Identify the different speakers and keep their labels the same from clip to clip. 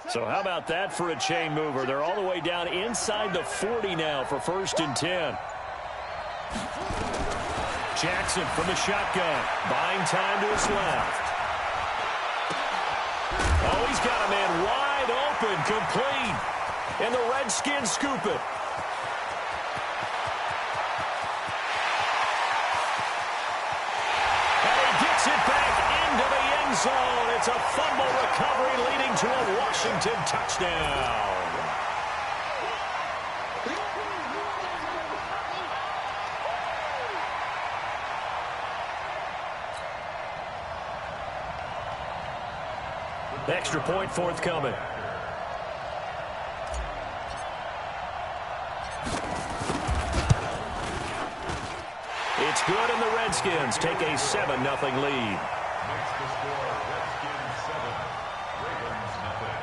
Speaker 1: So how about that for a chain mover? They're all the way down inside the 40 now for 1st and 10. Jackson from the shotgun, buying time to his left. Oh, he's got a man wide open, complete. And the Redskins scoop it. And he gets it back into the end zone. It's a fumble recovery leading to a Washington touchdown. Extra point forthcoming. It's good, and the Redskins take a 7-0 lead.
Speaker 2: Makes the score Redskins 7, Ravens nothing.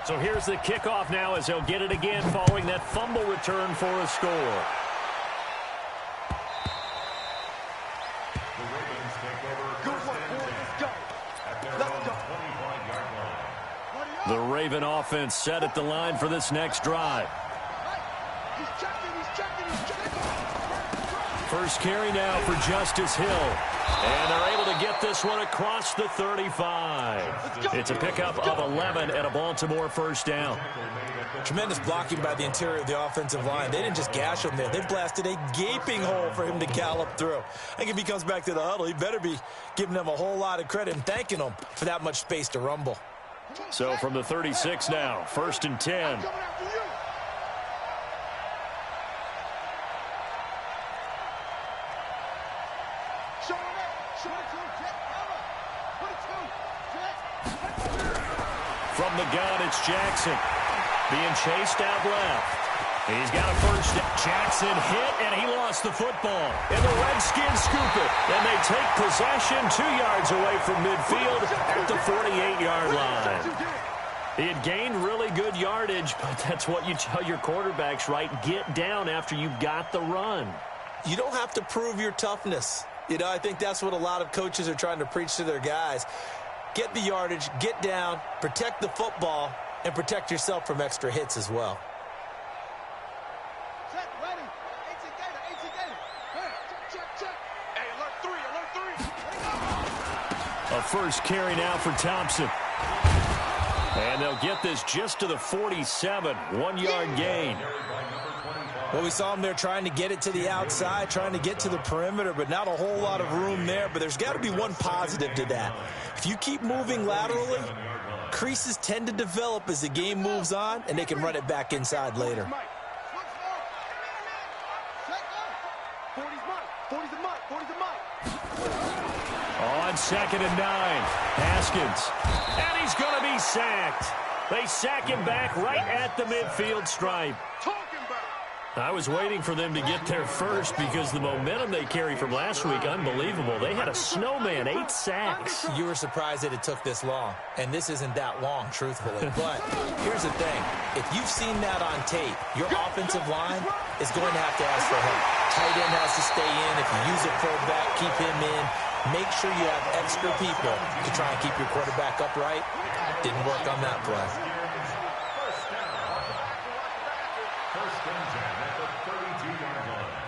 Speaker 1: So here's the kickoff now as they'll get it again following that fumble return for a score.
Speaker 2: The Ravens take over 1st and 10 at their own 25-yard line.
Speaker 1: The Raven offense set at the line for this next drive. First carry now for Justice Hill. And they're able to get this one across the 35. It's a pickup of 11 and a Baltimore first down.
Speaker 3: Tremendous blocking by the interior of the offensive line. They didn't just gash him there. They blasted a gaping hole for him to gallop through. I think if he comes back to the huddle, he better be giving them a whole lot of credit and thanking them for that much space to rumble.
Speaker 1: So from the 36 now, 1st and 10. From the gun, it's Jackson. Being chased out left. He's got a first down. Jackson hit, and he lost the football. And the Redskins scoop it. And they take possession 2 yards away from midfield at the 48-yard line. He had gained really good yardage, but that's what you tell your quarterbacks, right? Get down after you've got the run.
Speaker 3: You don't have to prove your toughness. You know, I think that's what a lot of coaches are trying to preach to their guys. Get the yardage, get down, protect the football, and protect yourself from extra hits as well.
Speaker 1: A first carry now for Thompson. And they'll get this just to the 47, 1-yard gain.
Speaker 3: Well, we saw him there trying to get it to the outside, trying to get to the perimeter, but not a whole lot of room there. But there's got to be one positive to that. If you keep moving laterally, creases tend to develop as the game moves on, and they can run it back inside later.
Speaker 1: On 2nd and 9, Haskins. And he's going to be sacked. They sack him back right at the midfield stripe. I was waiting for them to get there first because the momentum they carry from last week, unbelievable. They had a snowman, 8 sacks.
Speaker 3: You were surprised that it took this long, and this isn't that long, truthfully. But here's the thing. If you've seen that on tape, your offensive line is going to have to ask for help. Tight end has to stay in. If you use a fullback, keep him in. Make sure you have extra people to try and keep your quarterback upright. Didn't work on that play.
Speaker 2: First and 10 at the 32-yard line.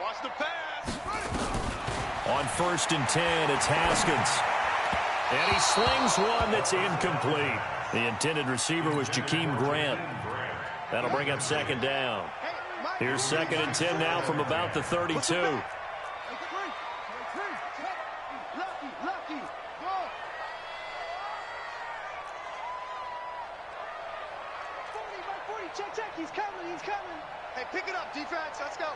Speaker 4: Watch the pass.
Speaker 1: On 1st and 10, it's Haskins. And he slings one that's incomplete. The intended receiver was Jakeem Grant. That'll bring up 2nd down. Here's 2nd and 10 now from about the 32.
Speaker 4: Check, he's coming. Hey, pick it up, defense, let's go.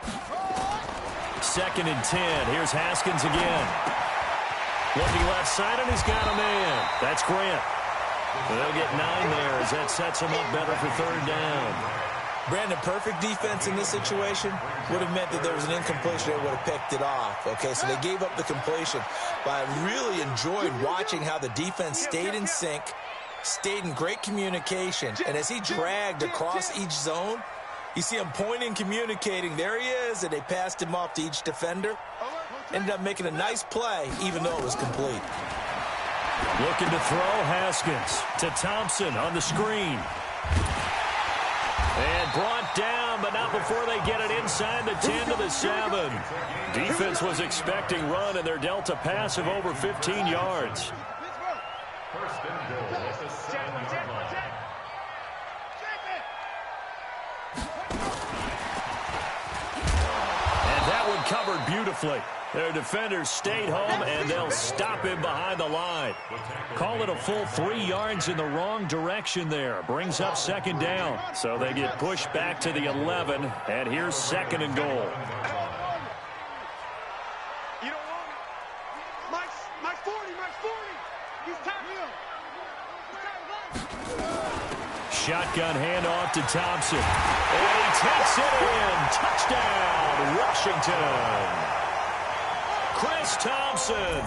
Speaker 1: 2nd and 10, here's Haskins again. Looking left side, and he's got a man. That's Grant. They'll get 9 there as that sets him up better for 3rd down.
Speaker 3: Brandon, perfect defense in this situation would have meant that there was an incompletion. They would have picked it off. Okay, so they gave up the completion. But I really enjoyed watching how the defense stayed in sync Stayed in great communication, and as he dragged across each zone, you see him pointing, communicating. There he is, and they passed him off to each defender. Ended up making a nice play, even though it was complete.
Speaker 1: Looking to throw, Haskins to Thompson on the screen. And brought down, but not before they get it inside the 10 to the 7. Defense was expecting run, and their Delta pass of over 15 yards.
Speaker 2: First and goal at the 7-yard line.
Speaker 1: And that one covered beautifully. Their defenders stayed home, and they'll stop him behind the line. Call it a full 3 yards in the wrong direction there. Brings up second down. So they get pushed back to the 11, and here's second and goal.
Speaker 4: You don't want it. Mike's 40. He's time here.
Speaker 1: Shotgun handoff to Thompson. And he takes it in. Touchdown, Washington. Chris Thompson,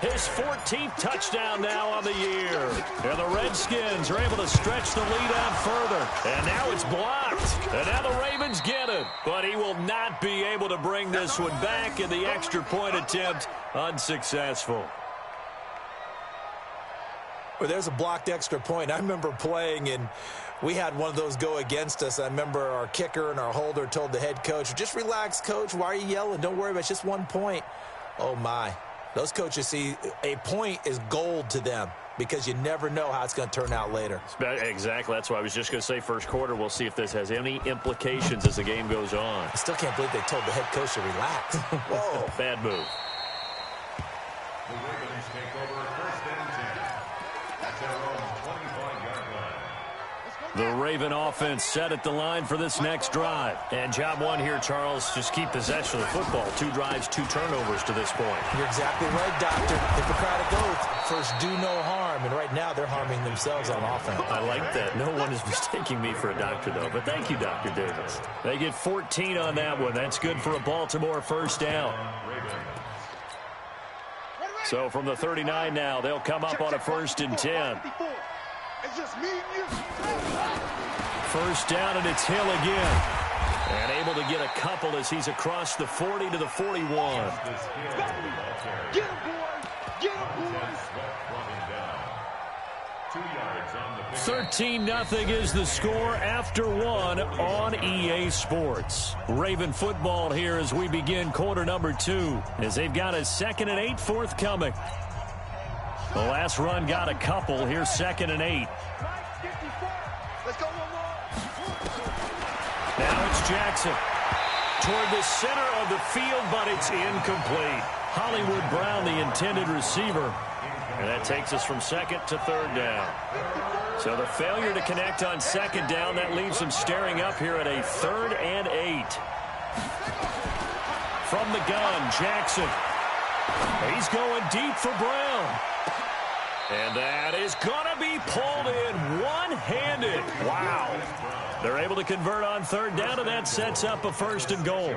Speaker 1: his 14th touchdown now on the year. And the Redskins are able to stretch the lead out further. And now it's blocked. And now the Ravens get it. But he will not be able to bring this one back, and the extra point attempt unsuccessful.
Speaker 3: Well, there's a blocked extra point. I remember playing, and we had one of those go against us. I remember our kicker and our holder told the head coach, just relax, coach. Why are you yelling? Don't worry about it. It's just 1 point. Oh, my. Those coaches see a point is gold to them because you never know how it's going to turn out later.
Speaker 1: Exactly. That's why I was just going to say first quarter. We'll see if this has any implications as the game goes on.
Speaker 3: I still can't believe they told the head coach to relax. Whoa.
Speaker 1: Bad move.
Speaker 2: The Ravens take over first and 10. At their own 25-yard line.
Speaker 1: The Raven offense set at the line for this next drive. And job one here, Charles, just keep possession of the football. 2 drives, 2 turnovers to this point.
Speaker 3: You're exactly right, Doctor. Hippocratic oath. First, do no harm. And right now, they're harming themselves on offense.
Speaker 1: I like that. No one is mistaking me for a doctor, though. But thank you, Dr. Davis. They get 14 on that one. That's good for a Baltimore first down. So from the 39 now, they'll come up on a first and 10.
Speaker 4: It's just me and you.
Speaker 1: First down, and it's Hill again. And able to get a couple as he's across the 40 to the 41.
Speaker 4: Get him, boy. Get him, boy.
Speaker 1: 13-0 is the score after 1 on EA Sports. Raven football here as we begin quarter number 2, as they've got a 2nd and 8 forthcoming. The last run got a couple. Here's 2nd and 8.
Speaker 4: Let's go one more.
Speaker 1: Now it's Jackson toward the center of the field, but it's incomplete. Hollywood Brown, the intended receiver. And that takes us from 2nd to 3rd down. So the failure to connect on 2nd down, that leaves them staring up here at a 3rd and 8. From the gun, Jackson. He's going deep for Brown. And that is going to be pulled in one-handed. Wow. They're able to convert on 3rd down, and that sets up a 1st and goal.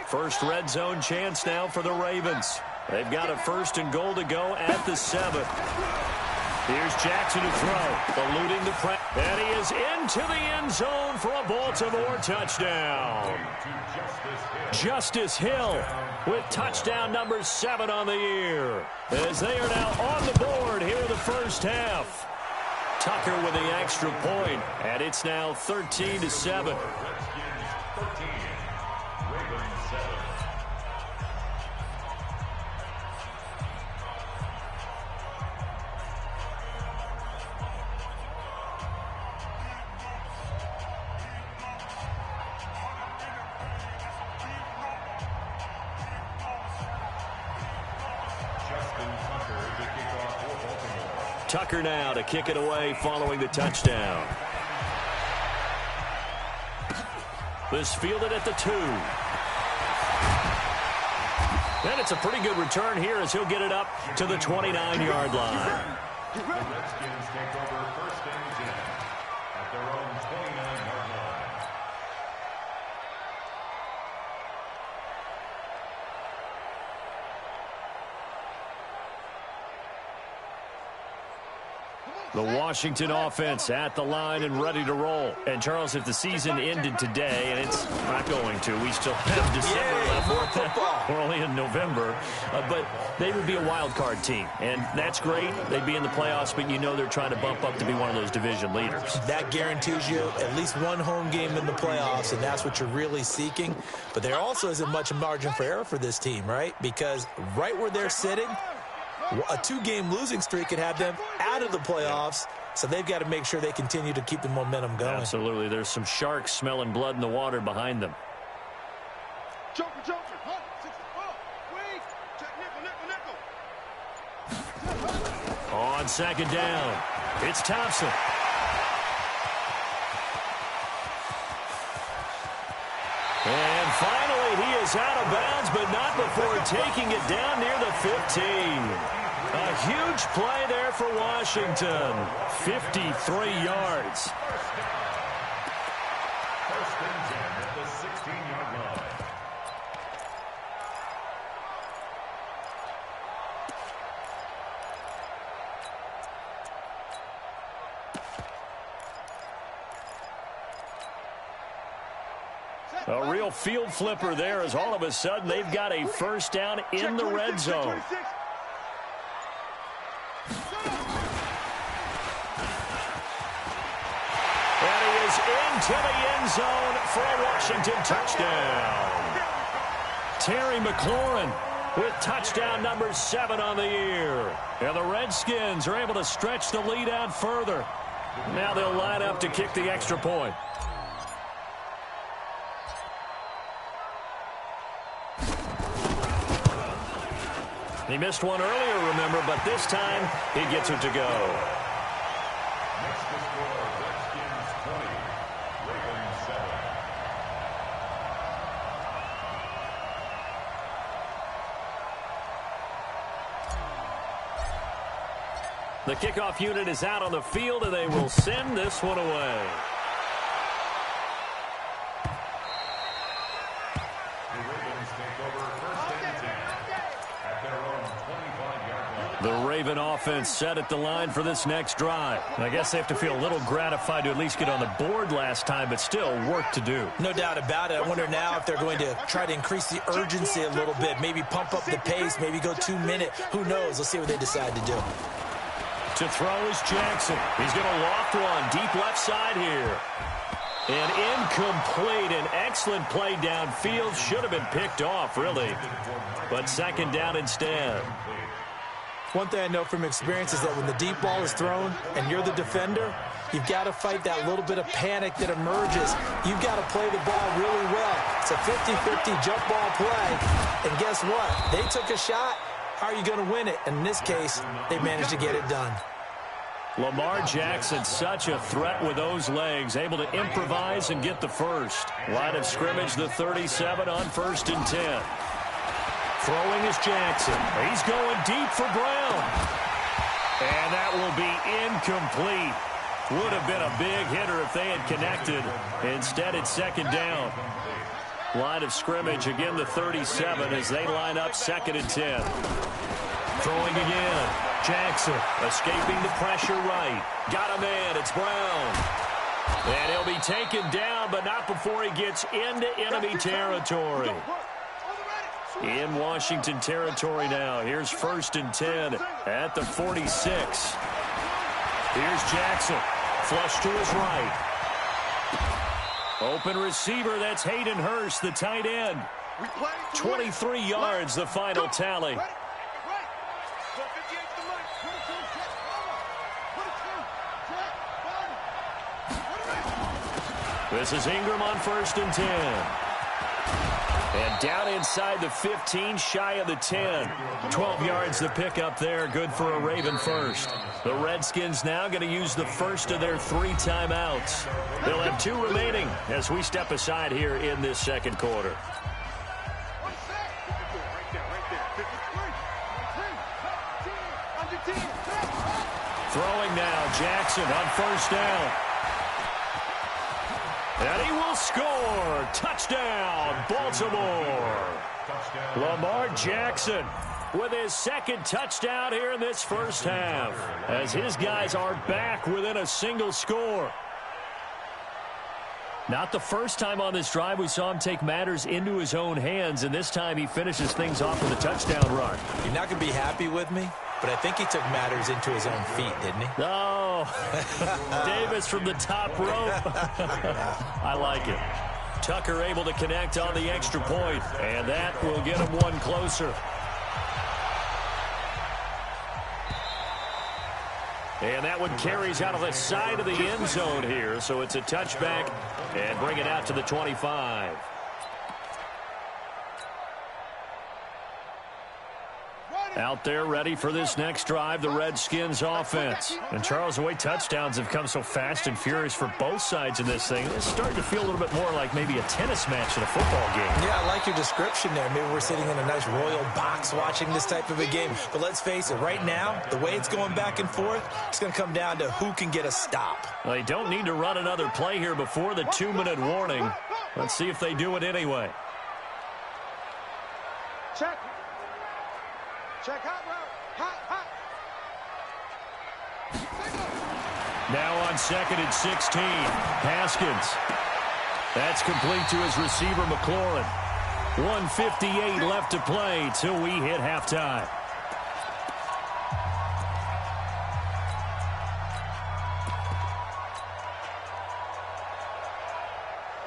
Speaker 1: First red zone chance now for the Ravens. They've got a 1st and goal to go at the 7th. Here's Jackson to throw, eluding the press. And he is into the end zone for a Baltimore touchdown. Justice Hill with touchdown number 7 on the year, as they are now on the board here in the first half. Tucker with the extra point, and it's now 13-7. Tucker now to kick it away following the touchdown. This fielded at the 2. And it's a pretty good return here as he'll get it up to the 29-yard line.
Speaker 2: The Redskins take over first and 10 at their own 29-yard line.
Speaker 4: Come on.
Speaker 1: The Washington offense at the line and ready to roll. And, Charles, if the season ended today, and it's not going to, we still have December left.
Speaker 3: More football.
Speaker 1: We're only in November. But they would be a wild card team. And that's great. They'd be in the playoffs, but you know they're trying to bump up to be one of those division leaders.
Speaker 3: That guarantees you at least one home game in the playoffs, and that's what you're really seeking. But there also isn't much margin for error for this team, right? Because right where they're sitting, a 2-game losing streak could have them out of the playoffs, so they've got to make sure they continue to keep the momentum going.
Speaker 1: Absolutely. There's some sharks smelling blood in the water behind them.
Speaker 4: Joker, Joker. Wait. Check nickel.
Speaker 1: On second down, it's Thompson. And finally, he is out of bounds, but not before taking it down near the 15. A huge play there for Washington. 53 yards.
Speaker 2: First and 10 at the 16-yard line.
Speaker 1: A real field flipper there as all of a sudden they've got a first down in the red zone. And he is into the end zone for a Washington touchdown. Terry McLaurin with touchdown number 7 on the year. And the Redskins are able to stretch the lead out further. Now they'll line up to kick the extra point. He missed one earlier, remember, but this time he gets it to go.
Speaker 2: Next to score, Redskins 20, Ravens 7.
Speaker 1: The kickoff unit is out on the field, and they will send this one away.
Speaker 2: The Ravens take over first and 10 at their own 25-yard line.
Speaker 1: The Raven offense set at the line for this next drive. I guess they have to feel a little gratified to at least get on the board last time, but still work to do.
Speaker 3: No doubt about it. I wonder now if they're going to try to increase the urgency a little bit, maybe pump up the pace, maybe go 2 minute. Who knows? Let's see what they decide to do.
Speaker 1: To throw is Jackson. He's going to loft one deep left side here. And incomplete. An excellent play downfield. Should have been picked off, really. But second down instead.
Speaker 3: One thing I know from experience is that when the deep ball is thrown and you're the defender, you've got to fight that little bit of panic that emerges. You've got to play the ball really well. It's a 50-50 jump ball play. And guess what? They took a shot. How are you going to win it? And in this case, they managed to get it done.
Speaker 1: Lamar Jackson, such a threat with those legs, able to improvise and get the first. Line of scrimmage, the 37 on 1st and 10. Throwing is Jackson. He's going deep for Brown. And that will be incomplete. Would have been a big hitter if they had connected. Instead, it's second down. Line of scrimmage, again, the 37 as they line up 2nd and 10. Throwing again. Jackson escaping the pressure right. Got a man. It's Brown. And he'll be taken down, but not before he gets into enemy territory. In Washington territory now. Here's 1st and 10 at the 46. Here's Jackson. Flush to his right. Open receiver, that's Hayden Hurst, the tight end. 23 yards, the final tally. This is Ingram on 1st and 10. And down inside the 15, shy of the 10. 12 yards the pickup there, good for a Raven first. The Redskins now going to use the first of their 3 timeouts. They'll have 2 remaining as we step aside here in this second quarter. Throwing now, Jackson on 1st down. And he will score. Touchdown, Baltimore. Lamar Jackson with his second touchdown here in this first half, as his guys are back within a single score. Not the first time on this drive we saw him take matters into his own hands, and this time he finishes things off with a touchdown run.
Speaker 3: You're not going to be happy with me, but I think he took matters into his own feet, didn't he?
Speaker 1: Oh, Davis from the top rope. I like it. Tucker able to connect on the extra point, and that will get him one closer. And that one carries out of the side of the end zone here, so it's a touchback and bring it out to the 25. Out there ready for this next drive, the Redskins offense. And Charles, the way touchdowns have come so fast and furious for both sides in this thing, it's starting to feel a little bit more like maybe a tennis match in a football game.
Speaker 3: Yeah, I like your description there. Maybe we're sitting in a nice royal box watching this type of a game. But let's face it, right now, the way it's going back and forth, it's going to come down to who can get a stop.
Speaker 1: Well, they don't need to run another play here before the 2-minute warning. Let's see if they do it anyway.
Speaker 4: Check. Check hot route. Hot.
Speaker 1: Now on 2nd and 16, Haskins. That's complete to his receiver, McLaurin. 1:58 left to play till we hit halftime.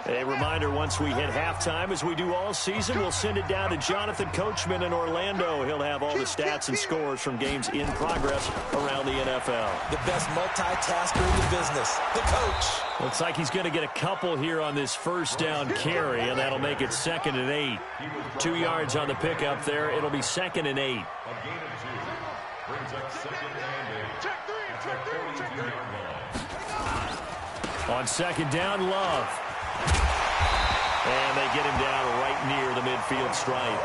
Speaker 1: A reminder, once we hit halftime, as we do all season, we'll send it down to Jonathan Coachman in Orlando. He'll have all the stats and scores from games in progress around the NFL.
Speaker 3: The best multitasker in the business, the coach.
Speaker 1: Looks like he's going to get a couple here on this first down carry, and that'll make it 2nd and 8. 2 yards on the pickup there. It'll be 2nd and 8.
Speaker 2: A gain of 2. Brings up 2nd and 8.
Speaker 4: Check three.
Speaker 1: On 2nd down, Love. And they get him down right near the midfield stripe.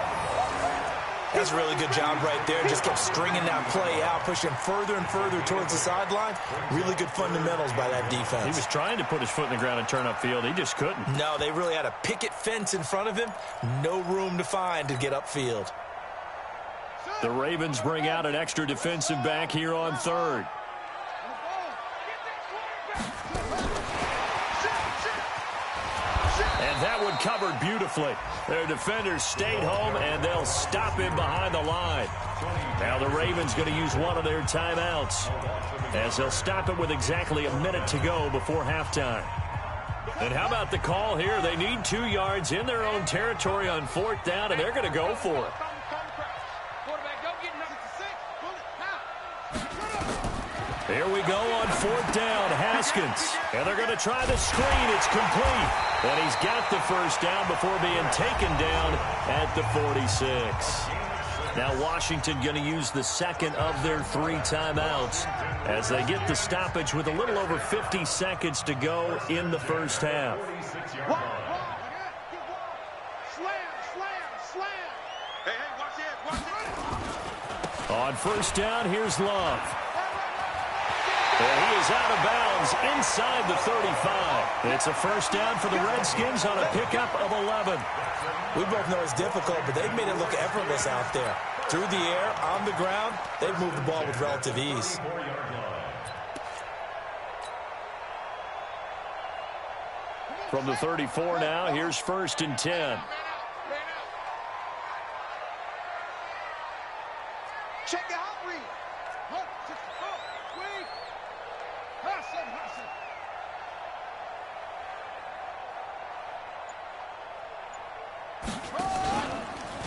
Speaker 3: That's a really good job right there. Just kept stringing that play out, pushing further and further towards the sideline. Really good fundamentals by that defense.
Speaker 1: He was trying to put his foot in the ground and turn upfield. He just couldn't.
Speaker 3: No, they really had a picket fence in front of him. No room to find to get upfield.
Speaker 1: The Ravens bring out an extra defensive back here on 3rd. And that one covered beautifully. Their defenders stayed home, and they'll stop him behind the line. Now the Ravens going to use one of their timeouts, as they'll stop it with exactly a minute to go before halftime. And how about the call here? They need 2 yards in their own territory on 4th down, and they're going to go for it. Here we go on 4th down, Haskins. And they're going to try the screen. It's complete. And he's got the first down before being taken down at the 46. Now Washington going to use the second of their 3 timeouts as they get the stoppage with a little over 50 seconds to go in the first half.
Speaker 4: Slam. Hey, watch it.
Speaker 1: On first down, here's Love. And he is out of bounds inside the 35. It's a first down for the Redskins on a pickup of 11.
Speaker 3: We both know it's difficult, but they've made it look effortless out there. Through the air, on the ground, they've moved the ball with relative ease.
Speaker 1: From the 34 now, here's 1st and 10.
Speaker 4: Check the hot read.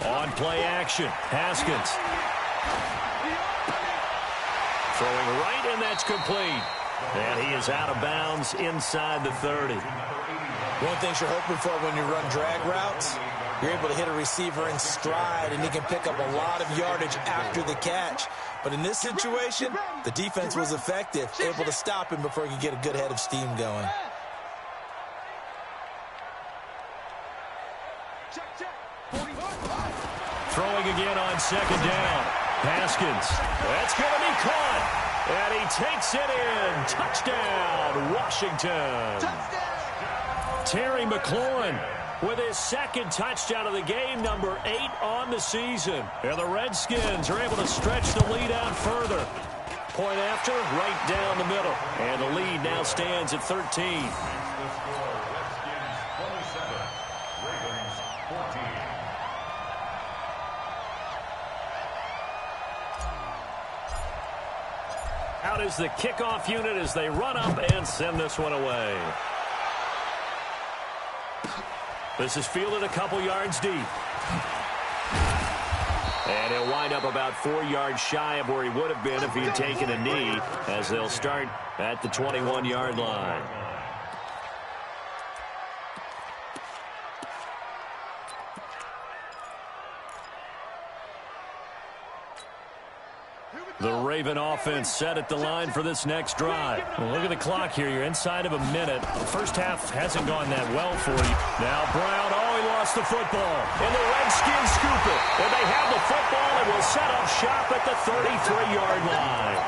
Speaker 1: On play action, Haskins. Throwing right, and that's complete. And he is out of bounds inside the 30.
Speaker 3: One thing you're hoping for when you run drag routes, you're able to hit a receiver in stride, and he can pick up a lot of yardage after the catch. But in this situation, the defense was effective, able to stop him before he could get a good head of steam going.
Speaker 1: Throwing again on 2nd down. Haskins. That's going to be caught. And he takes it in. Touchdown, Washington. Terry McLaurin with his second touchdown of the game, number 8 on the season. And the Redskins are able to stretch the lead out further. Point after, right down the middle. And the lead now stands at 13. Out is the kickoff unit as they run up and send this one away. This is fielded a couple yards deep. And he'll wind up about 4 yards shy of where he would have been if he had taken a knee, as they'll start at the 21-yard line. The Raven offense set at the line for this next drive. Well, look at the clock here. You're inside of a minute. The first half hasn't gone that well for you. Now Brown, he lost the football. And the Redskins scoop it. And they have the football and will set up shop at the 33-yard line.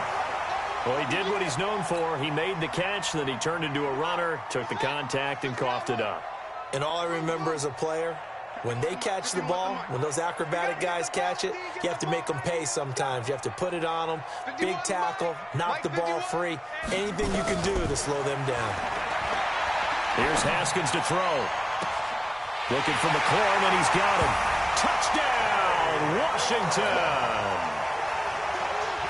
Speaker 1: Well, he did what he's known for. He made the catch, then he turned into a runner, took the contact, and coughed it up.
Speaker 3: And all I remember as a player, when they catch the ball, when those acrobatic guys catch it, you have to make them pay sometimes. You have to put it on them, big tackle, knock the ball free. Anything you can do to slow them down.
Speaker 1: Here's Haskins to throw. Looking for McLaurin, and he's got him. Touchdown, Washington!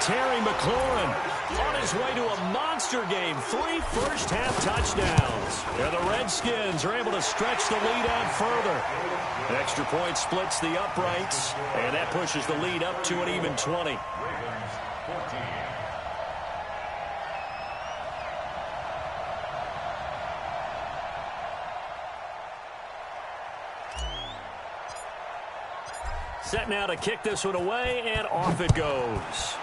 Speaker 1: Terry McLaurin on his way to a monster game. 3 first-half touchdowns. And the Redskins are able to stretch the lead out further. Extra point splits the uprights, and that pushes the lead up to an even 20. Set now to kick this one away, and off it goes.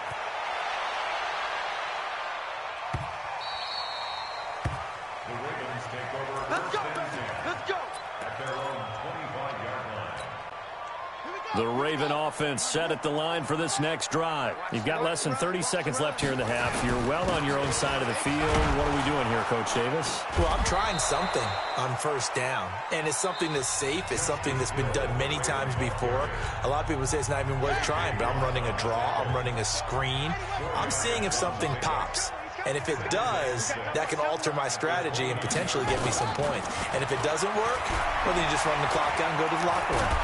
Speaker 1: The Raven offense set at the line for this next drive. You've got less than 30 seconds left here in the half. You're well on your own side of the field. What are we doing here, Coach Davis?
Speaker 3: Well, I'm trying something on first down, and it's something that's safe. It's something that's been done many times before. A lot of people say it's not even worth trying, but I'm running a draw. I'm running a screen. I'm seeing if something pops. And if it does, that can alter my strategy and potentially get me some points. And if it doesn't work, well, then you just run the clock down and go to the locker room.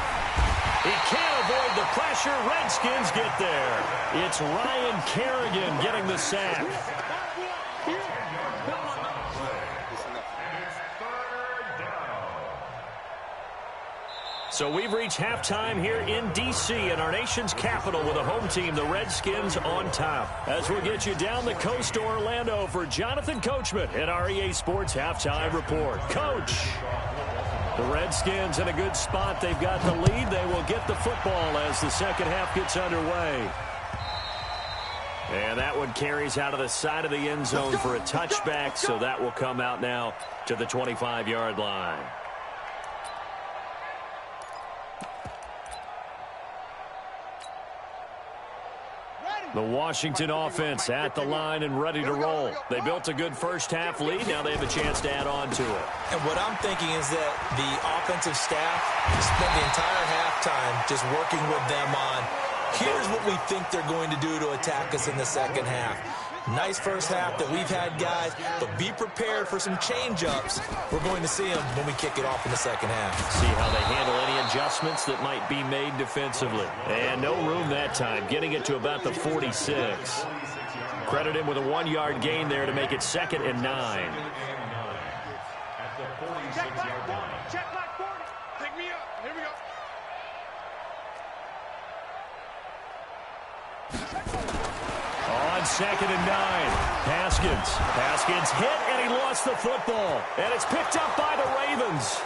Speaker 1: He can't avoid the pressure. Redskins get there. It's Ryan Kerrigan getting the sack. So we've reached halftime here in D.C. in our nation's capital with a home team, the Redskins, on top. As we'll get you down the coast to Orlando for Jonathan Coachman at our EA Sports Halftime Report. Coach. The Redskins in a good spot. They've got the lead. They will get the football as the second half gets underway. And that one carries out of the side of the end zone for a touchback, so that will come out now to the 25-yard line. The Washington offense at the line and ready to roll. They built a good first-half lead. Now they have a chance to add on to it.
Speaker 3: And what I'm thinking is that the offensive staff spent the entire halftime just working with them on, here's what we think they're going to do to attack us in the second half. Nice first half that we've had, guys, but be prepared for some change-ups. We're going to see them when we kick it off in the second half.
Speaker 1: See how they handle any adjustments that might be made defensively. And no room that time, getting it to about the 46. Credit him with a 1-yard gain there to make it 2nd and 9.
Speaker 4: Check back 40. Pick me up. Here we go.
Speaker 1: On 2nd and 9, Haskins hit, and he lost the football. And it's picked up by the Ravens.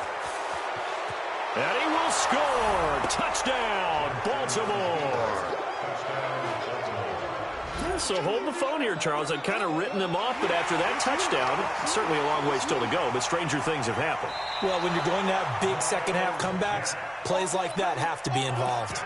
Speaker 1: And he will score. Touchdown, Baltimore. So hold the phone here, Charles. I'd kind of written them off, but after that touchdown, certainly a long way still to go, but stranger things have happened.
Speaker 3: Well, when you're going to have big second-half comebacks, plays like that have to be involved.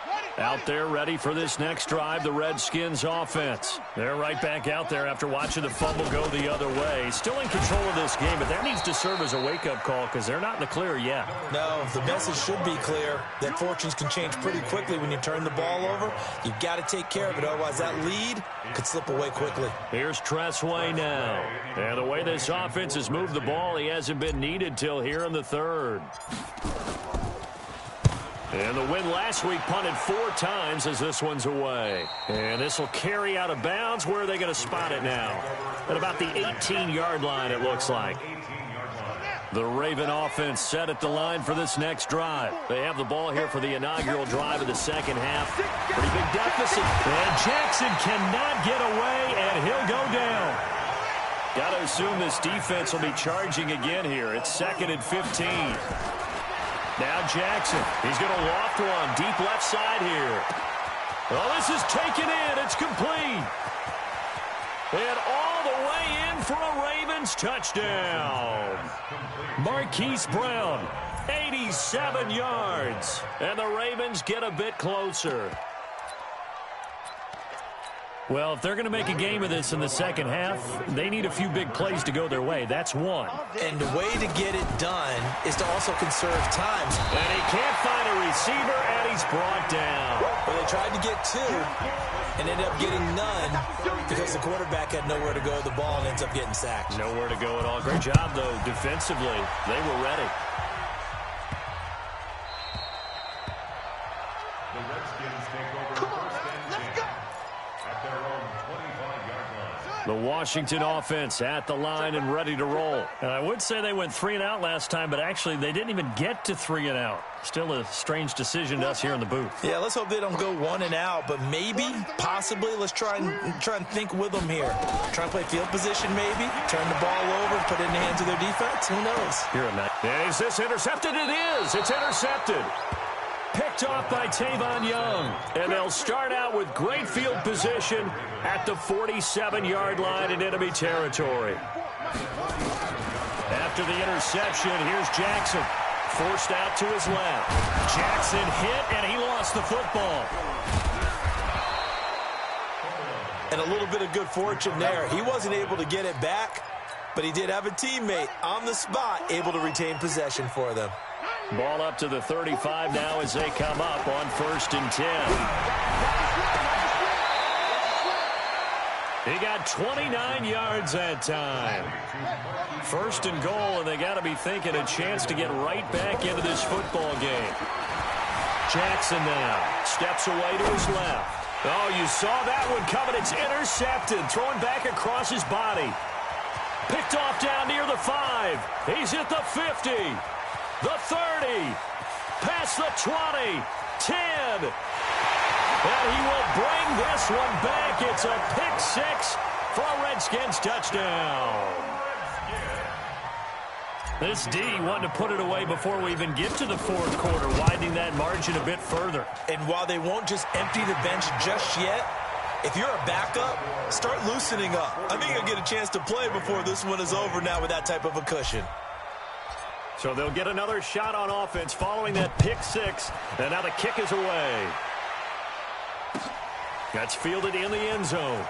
Speaker 4: Ready.
Speaker 1: Out there ready for this next drive, the Redskins offense. They're right back out there after watching the fumble go the other way. Still in control of this game, but that needs to serve as a wake-up call because they're not in the clear yet.
Speaker 3: No, the message should be clear that fortunes can change pretty quickly when you turn the ball over. You've got to take care of it, otherwise that lead could slip away quickly.
Speaker 1: Here's Tressway now. And the way this offense has moved the ball, he hasn't been needed till here in the third. And the win last week punted 4 times as this one's away. And this will carry out of bounds. Where are they going to spot it now? At about the 18-yard line, it looks like. The Raven offense set at the line for this next drive. They have the ball here for the inaugural drive of the second half. Pretty big deficit. And Jackson cannot get away, and he'll go down. Got to assume this defense will be charging again here. It's 2nd and 15. Now Jackson, he's going to loft one deep left side here. Oh, this is taken in. It's complete. And all the way in for a Ravens touchdown. Marquise Brown, 87 yards. And the Ravens get a bit closer. Well, if they're going to make a game of this in the second half, they need a few big plays to go their way. That's one.
Speaker 3: And the way to get it done is to also conserve time.
Speaker 1: And he can't find a receiver, and he's brought down.
Speaker 3: Well, they tried to get 2 and ended up getting none because the quarterback had nowhere to go with the ball and ends up getting sacked.
Speaker 1: Nowhere to go at all. Great job, though, defensively. They were ready.
Speaker 2: The Redskins take over first and 10 at their own 25-yard line.
Speaker 1: The Washington offense at the line and ready to roll. And I would say they went 3 and out last time, but actually they didn't even get to 3 and out. Still a strange decision to us here in the booth.
Speaker 3: Yeah, let's hope they don't go 1 and out, but maybe, possibly, let's try and think with them here. Try and play field position maybe, turn the ball over, put it in the hands of their defense. Who knows?
Speaker 1: Here a minute. And is this intercepted? It is. It's intercepted. Picked off by Tavon Young. And they'll start out with great field position at the 47-yard line in enemy territory. After the interception, here's Jackson. Forced out to his left. Jackson hit, and he lost the football.
Speaker 3: And a little bit of good fortune there. He wasn't able to get it back, but he did have a teammate on the spot able to retain possession for them.
Speaker 1: Ball up to the 35 now as they come up on 1st and 10. He got 29 yards that time. 1st and goal, and they got to be thinking a chance to get right back into this football game. Jackson now steps away to his left. Oh, you saw that one coming. It's intercepted. Throwing back across his body. Picked off down near the 5. He's at the 50. The 30. Past the 20. 10. And he will bring this one back. It's a pick 6 for a Redskins touchdown. This D wanted to put it away before we even get to the 4th quarter, widening that margin a bit further.
Speaker 3: And while they won't just empty the bench just yet, if you're a backup, start loosening up. I think you'll get a chance to play before this one is over now with that type of a cushion.
Speaker 1: So they'll get another shot on offense following that pick 6. And now the kick is away. That's fielded in the end zone.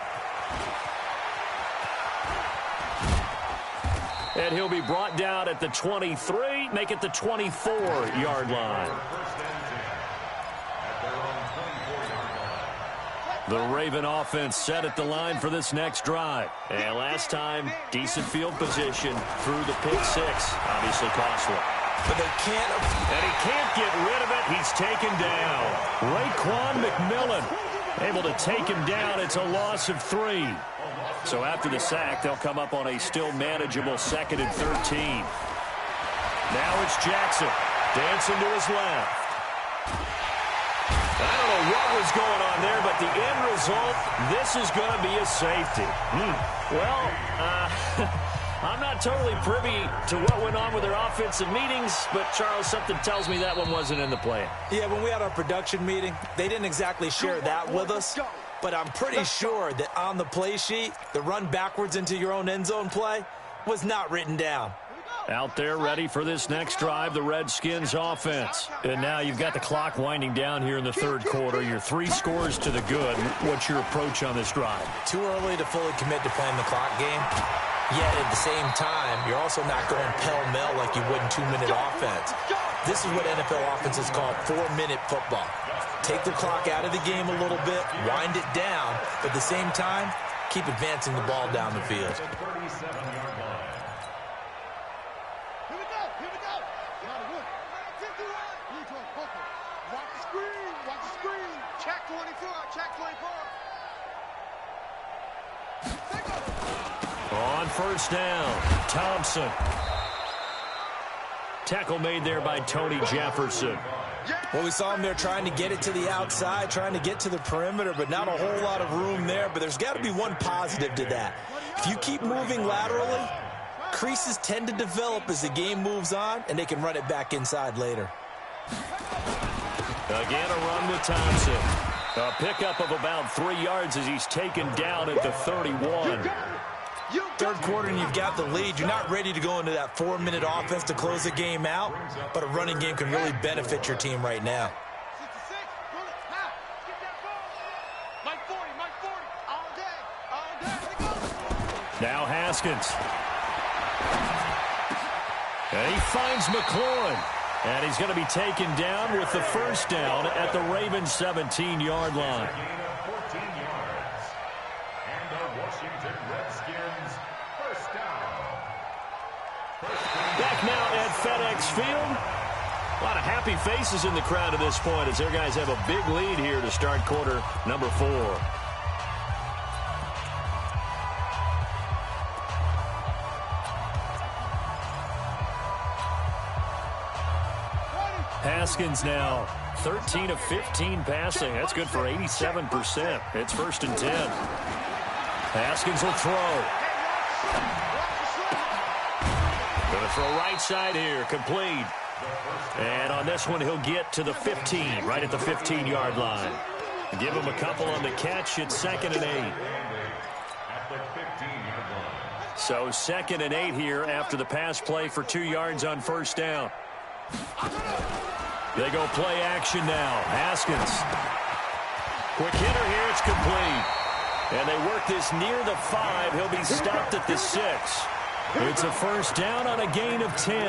Speaker 1: And he'll be brought down at the 23, make it the 24-yard line. The Raven offense set at the line for this next drive. And last time, decent field position through the pick 6. Obviously costly.
Speaker 3: But they can't.
Speaker 1: And he can't get rid of it. He's taken down. Raekwon McMillan able to take him down. It's a loss of 3. So after the sack, they'll come up on a still manageable 2nd and 13. Now it's Jackson dancing to his left. I don't know what was going on there, but the end result, this is going to be a safety. Well, I'm not totally privy to what went on with their offensive meetings, but, Charles, something tells me that one wasn't in the plan.
Speaker 3: Yeah, when we had our production meeting, they didn't exactly share that with us, but I'm pretty sure that on the play sheet, the run backwards into your own end zone play was not written down.
Speaker 1: Out there ready for this next drive, the Redskins offense. And now you've got the clock winding down here in the third quarter. You're 3 scores to the good. What's your approach on this drive?
Speaker 3: Too early to fully commit to playing the clock game. Yet at the same time, you're also not going pell-mell like you would in 2-minute offense. This is what NFL offenses call 4-minute football. Take the clock out of the game a little bit, wind it down, but at the same time, keep advancing the ball down the field.
Speaker 4: Check 24, check 24.
Speaker 1: On first down, Thompson. Tackle made there by Tony Jefferson.
Speaker 3: Well, we saw him there trying to get it to the outside, trying to get to the perimeter, but not a whole lot of room there. But there's got to be one positive to that. If you keep moving laterally, creases tend to develop as the game moves on, and they can run it back inside later.
Speaker 1: Again, a run with Thompson. A pickup of about 3 yards as he's taken down at the 31.
Speaker 3: Third quarter and you've got the lead. You're not ready to go into that 4-minute offense to close the game out, but a running game can really benefit your team right now.
Speaker 1: Now Haskins. And he finds McLaurin. And he's going to be taken down with the first down at the Ravens' 17-yard line.
Speaker 2: Gain of 14 yards. And the Washington Redskins first down.
Speaker 1: Back now at FedEx Field. A lot of happy faces in the crowd at this point as their guys have a big lead here to start quarter number 4. Haskins now 13 of 15 passing. That's good for 87%. It's first and 10. Haskins will throw. Going to throw right side here. Complete. And on this one, he'll get to the 15, right at the 15-yard line. Give him a couple on the catch. It's 2nd and 8. So 2nd and 8 here after the pass play for 2 yards on first down. They go play action now. Haskins. Quick hitter here. It's complete. And they work this near the 5. He'll be stopped at the 6. It's a first down on a gain of 10.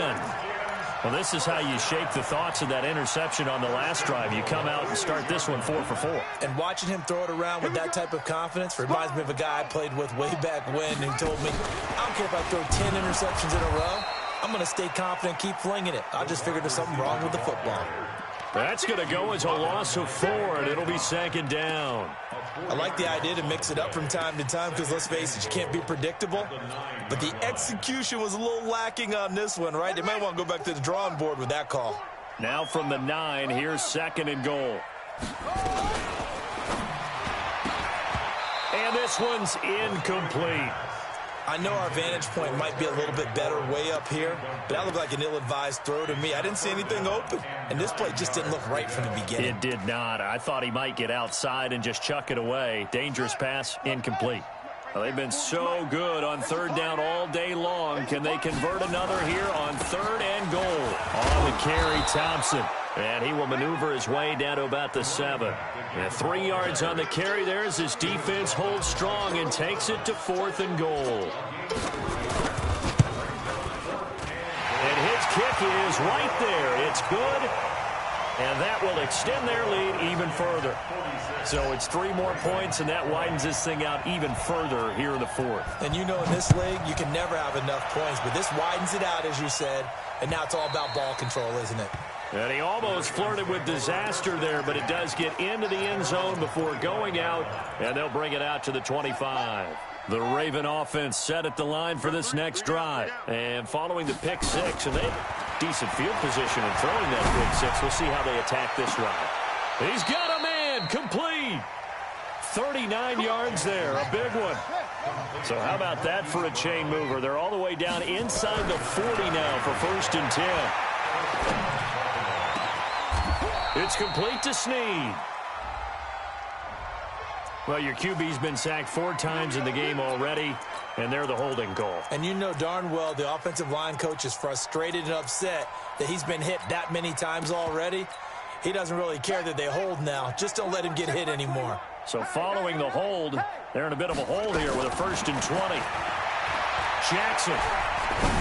Speaker 1: Well, this is how you shake the thoughts of that interception on the last drive. You come out and start this one 4 for 4.
Speaker 3: And watching him throw it around with that type of confidence reminds me of a guy I played with way back when who told me, I don't care if I throw 10 interceptions in a row. I'm going to stay confident, keep flinging it. I just figured there's something wrong with the football.
Speaker 1: That's going to go as a loss of 4, and it'll be 2nd down.
Speaker 3: I like the idea to mix it up from time to time because, let's face it, you can't be predictable. But the execution was a little lacking on this one, right? They might want to go back to the drawing board with that call.
Speaker 1: Now from the 9, here's 2nd and goal. And this one's incomplete.
Speaker 3: I know our vantage point might be a little bit better way up here, but that looked like an ill-advised throw to me. I didn't see anything open, and this play just didn't look right from the beginning.
Speaker 1: It did not. I thought he might get outside and just chuck it away. Dangerous pass, incomplete. Well, they've been so good on 3rd down all day long. Can they convert another here on 3rd and goal? On the carry, Thompson. And he will maneuver his way down to about the 7. And 3 yards on the carry there as his defense holds strong and takes it to 4th and goal. And his kick is right there. It's good. And that will extend their lead even further. So it's 3 more points, and that widens this thing out even further here in the 4th.
Speaker 3: And you know in this league, you can never have enough points, but this widens it out, as you said, and now it's all about ball control, isn't it?
Speaker 1: And he almost flirted with disaster there, but it does get into the end zone before going out, and they'll bring it out to the 25. The Raven offense set at the line for this next drive. And following the pick 6, and they have decent field position in throwing that pick 6. We'll see how they attack this drive. He's got a man, complete. 39 yards there, a big one. So how about that for a chain mover? They're all the way down inside the 40 now for 1st and 10. It's complete to Snead. Well, your QB's been sacked 4 times in the game already, and they're the holding goal.
Speaker 3: And you know darn well the offensive line coach is frustrated and upset that he's been hit that many times already. He doesn't really care that they hold now. Just don't let him get hit anymore.
Speaker 1: So following the hold, they're in a bit of a hole here with a 1st and 20. Jackson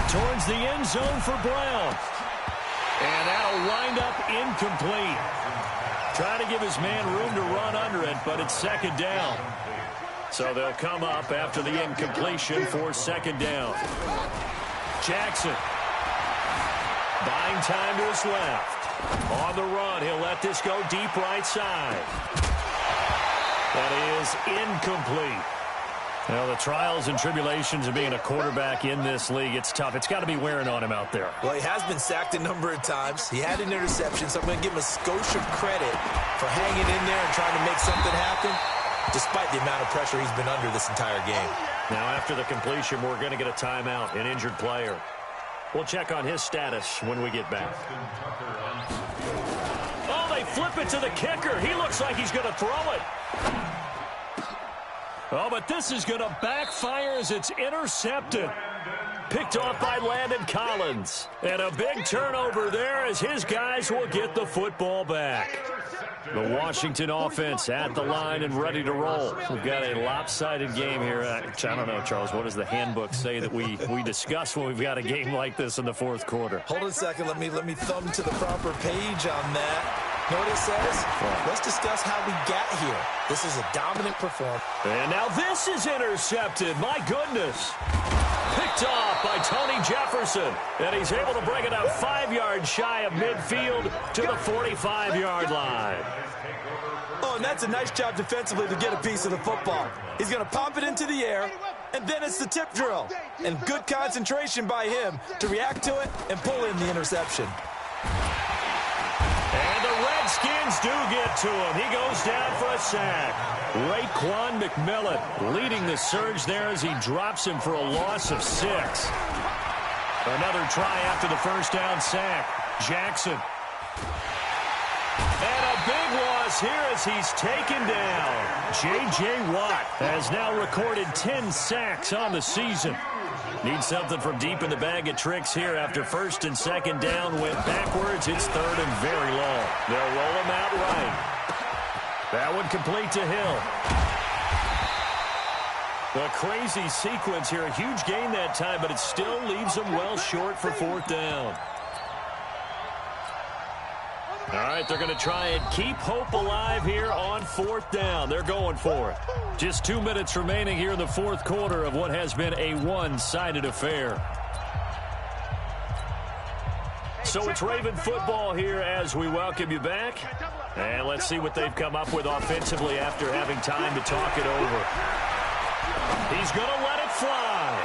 Speaker 1: towards the end zone for Brown. And that'll wind up incomplete. Trying to give his man room to run under it, but it's 2nd down. So they'll come up after the incompletion for 2nd down. Jackson buying time to his left. On the run, he'll let this go deep right side. That is incomplete. Well, the trials and tribulations of being a quarterback in this league, it's tough. It's got to be wearing on him out there.
Speaker 3: Well, he has been sacked a number of times. He had an interception, so I'm going to give him a skosh of credit for hanging in there and trying to make something happen, despite the amount of pressure he's been under this entire game.
Speaker 1: Now, after the completion, we're going to get a timeout, an injured player. We'll check on his status when we get back. Oh, they flip it to the kicker. He looks like he's going to throw it. Oh, but this is going to backfire as it's intercepted. Picked off by Landon Collins. And a big turnover there as his guys will get the football back. The Washington offense at the line and ready to roll. We've got a lopsided game here. I don't know, Charles, what does the handbook say that we discuss when we've got a game like this in the 4th quarter?
Speaker 3: Hold on a second. Let me thumb to the proper page on that. Know what it says? Let's discuss how we got here. This is a dominant performance.
Speaker 1: And now this is intercepted. My goodness. Picked off by Tony Jefferson. And he's able to bring it out 5 yards shy of midfield to the 45-yard line.
Speaker 3: Oh, and that's a nice job defensively to get a piece of the football. He's going to pop it into the air, and then it's the tip drill. And good concentration by him to react to it and pull in the interception.
Speaker 1: And the Redskins do get to him. He goes down for a sack. Raekwon McMillan leading the surge there as he drops him for a loss of 6. Another try after the 1st down sack. Jackson. And a big loss here as he's taken down. J.J. Watt has now recorded 10 sacks on the season. Needs something from deep in the bag of tricks here after 1st and 2nd down went backwards. It's 3rd and very long. They'll roll him out right. That one complete to Hill. A crazy sequence here. A huge gain that time, but it still leaves them well short for 4th down. All right, they're going to try and keep hope alive here on 4th down. They're going for it. Just 2 minutes remaining here in the 4th quarter of what has been a one-sided affair. So it's Raven football here as we welcome you back. And let's see what they've come up with offensively after having time to talk it over. He's going to let it fly.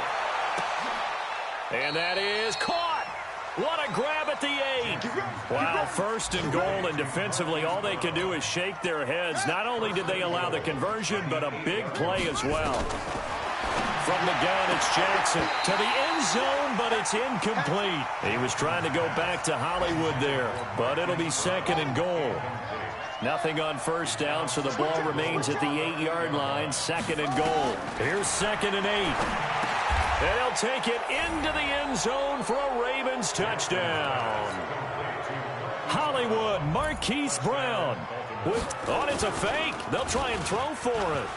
Speaker 1: And that is caught. What a grab at the 8. Wow, 1st and goal, and defensively all they can do is shake their heads. Not only did they allow the conversion, but a big play as well. From the gun, it's Jackson to the end zone, but it's incomplete. He was trying to go back to Hollywood there, but it'll be 2nd and goal. Nothing on 1st down, so the ball remains at the 8-yard line, 2nd and goal. Here's 2nd and 8. They'll take it into the end zone for a Ravens touchdown. Hollywood, Marquise Brown. It's a fake. They'll try and throw for it.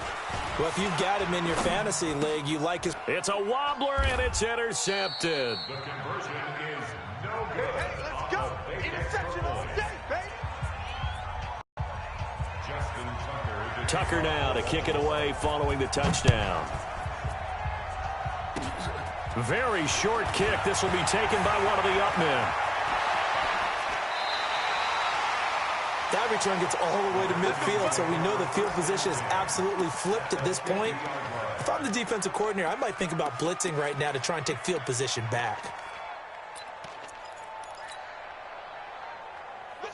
Speaker 3: Well, if you've got him in your fantasy league, you like his...
Speaker 1: It's a wobbler, and it's intercepted.
Speaker 2: The conversion is no good.
Speaker 4: Hey, let's go. Interception all day, baby.
Speaker 1: Tucker now to kick it away following the touchdown. Very short kick. This will be taken by one of the up men.
Speaker 3: That return gets all the way to midfield, so we know the field position is absolutely flipped at this point. If I'm the defensive coordinator, I might think about blitzing right now to try and take field position back.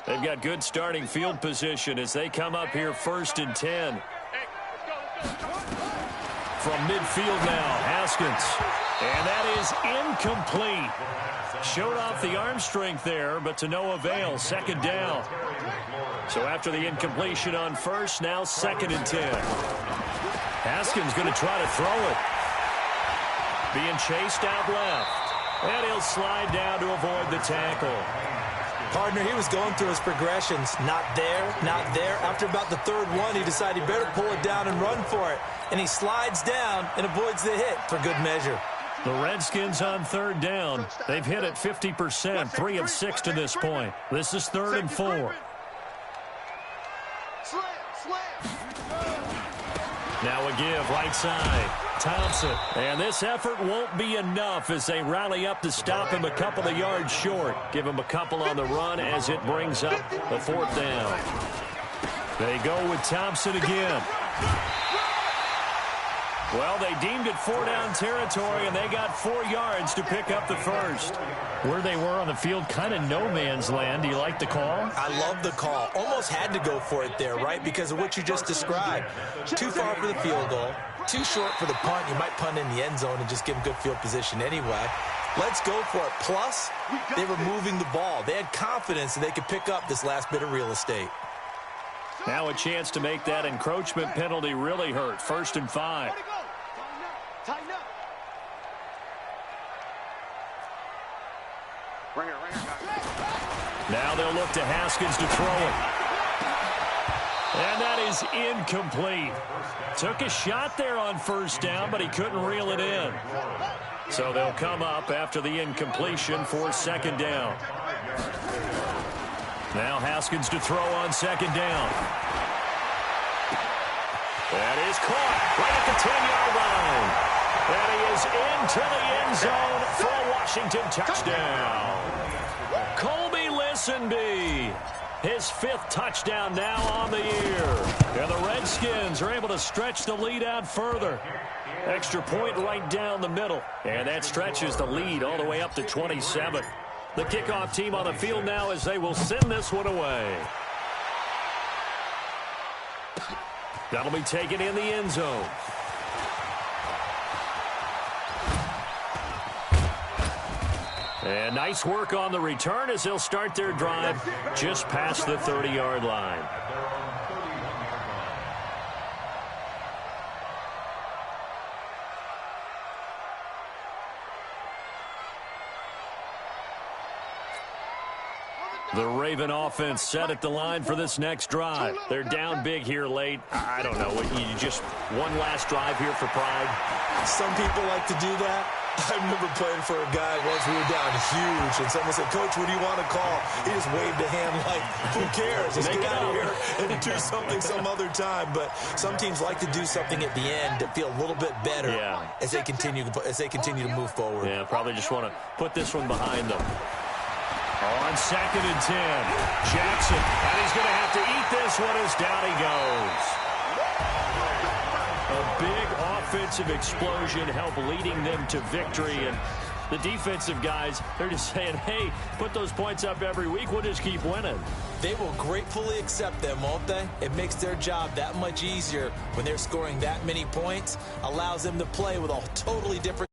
Speaker 1: They've got good starting field position as they come up here 1st and 10. From midfield now, Haskins. And that is incomplete. Showed off the arm strength there, but to no avail. 2nd down. So after the incompletion on 1st, now 2nd and 10. Haskins going to try to throw it. Being chased out left. And he'll slide down to avoid the tackle.
Speaker 3: Partner, he was going through his progressions. Not there, not there. After about the third one, he decided he better pull it down and run for it. And he slides down and avoids the hit for good measure.
Speaker 1: The Redskins on third down. They've hit it 50%, 3 of 6 to this point. This is 3rd and 4. Now a give, right side. Thompson. And this effort won't be enough as they rally up to stop him a couple of yards short. Give him a couple on the run as it brings up the 4th down. They go with Thompson again. Well, they deemed it 4-down territory, and they got 4 yards to pick up the first. Where they were on the field, kind of no man's land. Do you like the call?
Speaker 3: I love the call. Almost had to go for it there, right, because of what you just described. Too far for the field goal, too short for the punt. You might punt in the end zone and just give them good field position anyway. Let's go for it. Plus, they were moving the ball. They had confidence that they could pick up this last bit of real estate.
Speaker 1: Now a chance to make that encroachment penalty really hurt. 1st and 5.
Speaker 4: Tighten up. Right here, guys.
Speaker 1: Now they'll look to Haskins to throw it. And that is incomplete. Took a shot there on 1st down, but he couldn't reel it in. So they'll come up after the incompletion for 2nd down. Now Haskins to throw on 2nd down. That is caught right at the 10-yard line. And he is into the end zone for a Washington touchdown. Colby Listenby, his 5th touchdown now on the year. And the Redskins are able to stretch the lead out further. Extra point right down the middle. And that stretches the lead all the way up to 27. The kickoff team on the field now as they will send this one away. That'll be taken in the end zone. And nice work on the return as they'll start their drive just past the 30-yard line. The Raven offense set at the line for this next drive. They're down big here late. I don't know. You just one last drive here for pride.
Speaker 3: Some people like to do that. I remember playing for a guy once we were down huge, and someone said, "Coach, what do you want to call?" He just waved a hand like, who cares? Let's get out of here and do something some other time. But some teams like to do something at the end to feel a little bit better as they continue to move forward.
Speaker 1: Yeah, probably just want to put this one behind them. On 2nd and 10, Jackson, and he's going to have to eat this one as down he goes. A big offensive explosion helped leading them to victory, and the defensive guys, they're just saying, hey, put those points up every week, we'll just keep winning.
Speaker 3: They will gratefully accept them, won't they? It makes their job that much easier when they're scoring that many points, allows them to play with a totally different